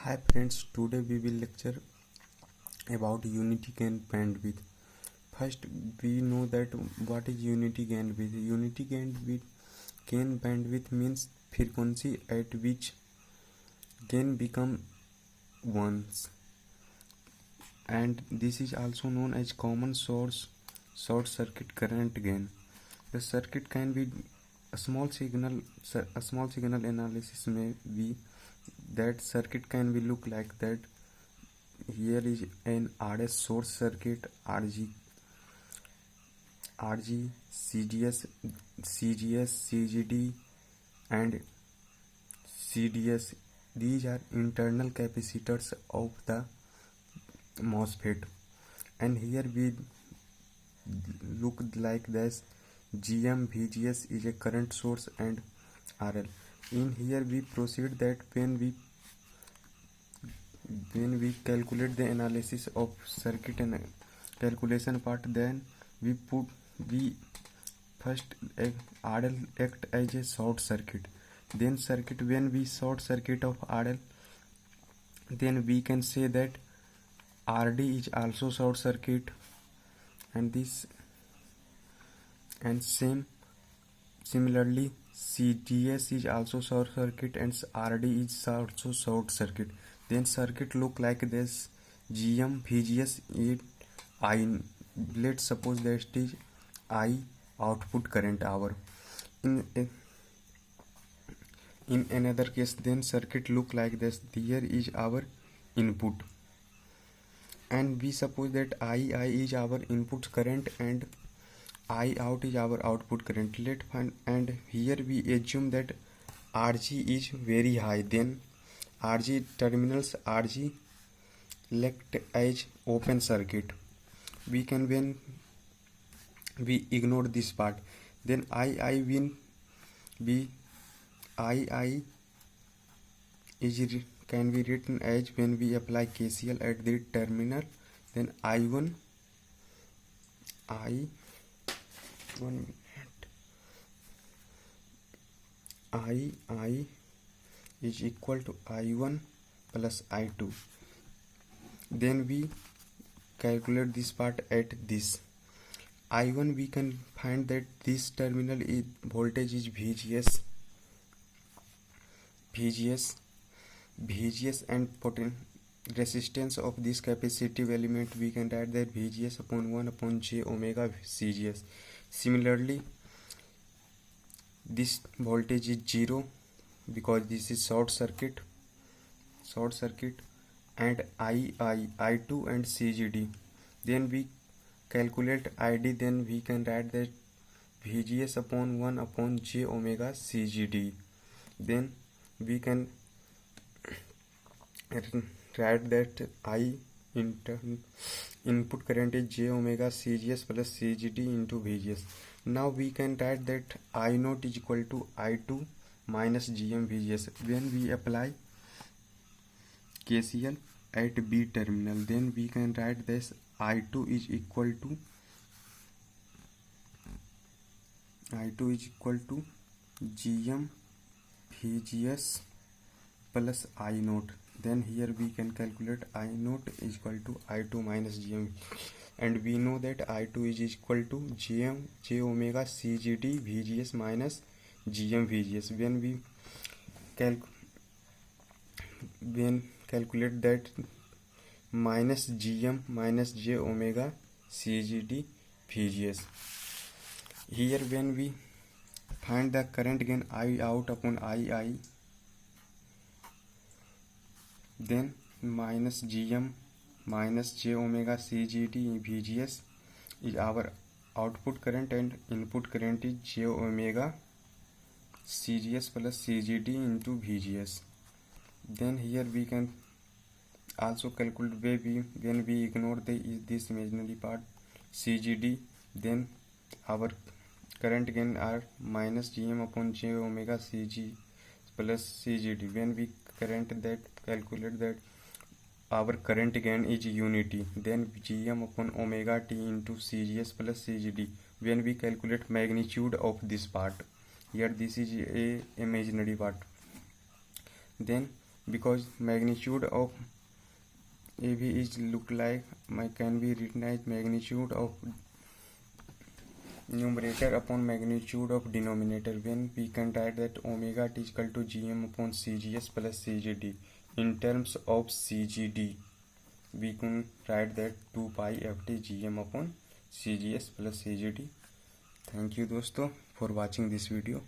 Hi friends, today we will lecture about unity gain bandwidth. First, we know that what is unity bandwidth. Unity gain bandwidth means frequency at which gain become ones, and this is also known as common source short circuit current gain. The circuit can be a small signal. A small signal analysis may be that circuit can be look like that. Here is an RS source circuit, RG, CGS, CGD, and CDS. These are internal capacitors of the MOSFET, and here we look like this. GM VGS is a current source and RL. In here we proceed that when we calculate the analysis of circuit and calculation part, then we first RL act as a short circuit. Then circuit, when we short circuit of RL, then we can say that RD is also short circuit, and this and similarly CDS is also short circuit and RD is also short circuit. Then circuit look like this. GM VGS is I. Let's suppose that is I output current hour. In another case, then circuit look like this. Here is our input, and we suppose that I is our input current and I out is our output current. Let's find, and here we assume that RG is very high. Then RG terminals RG left as open circuit. We can, when we ignore this part, then I will be I is can be written as, when we apply KCL at the terminal, then I1 I is equal to I1 plus I2. Then we calculate this part at this I1. We can find that this terminal is voltage is VGS and resistance of this capacitive element. We can write that VGS upon 1 upon j omega CGS. Similarly, this voltage is 0 because this is short circuit, and I2 and CGD. Then we calculate ID. Then we can write that VGS upon 1 upon j omega CGD. Then we can write that I input current is j omega CGS plus CGD into VGS. Now we can write that I0 is equal to I2 minus GM VGS. When we apply KCL at B terminal, then we can write this I2 is equal to GM VGS plus I0. Then here we can calculate I0 is equal to I2 minus GM, and we know that I2 is equal to j omega CGD VGS minus GM VGS. When we calculate that minus GM minus j omega CGD VGS. Here when we find the current gain I out upon I, then minus GM minus j omega CGD VGS is our output current, and input current is j omega CGS plus CGD into VGS. Then here we can also calculate when we ignore this imaginary part CGD, then our current gain are minus GM upon j omega CG plus CGD. When we calculate that our current gain is unity, then GM upon omega T into CGS plus CGD. When we calculate magnitude of this part, here this is a imaginary part, then because magnitude of AB is look like can be written as magnitude of numerator upon magnitude of denominator, when we can write that omega t is equal to gm upon cgs plus cgd. In terms of cgd, we can write that 2 pi ft gm upon cgs plus cgd. Thank you दोस्तों for watching this video.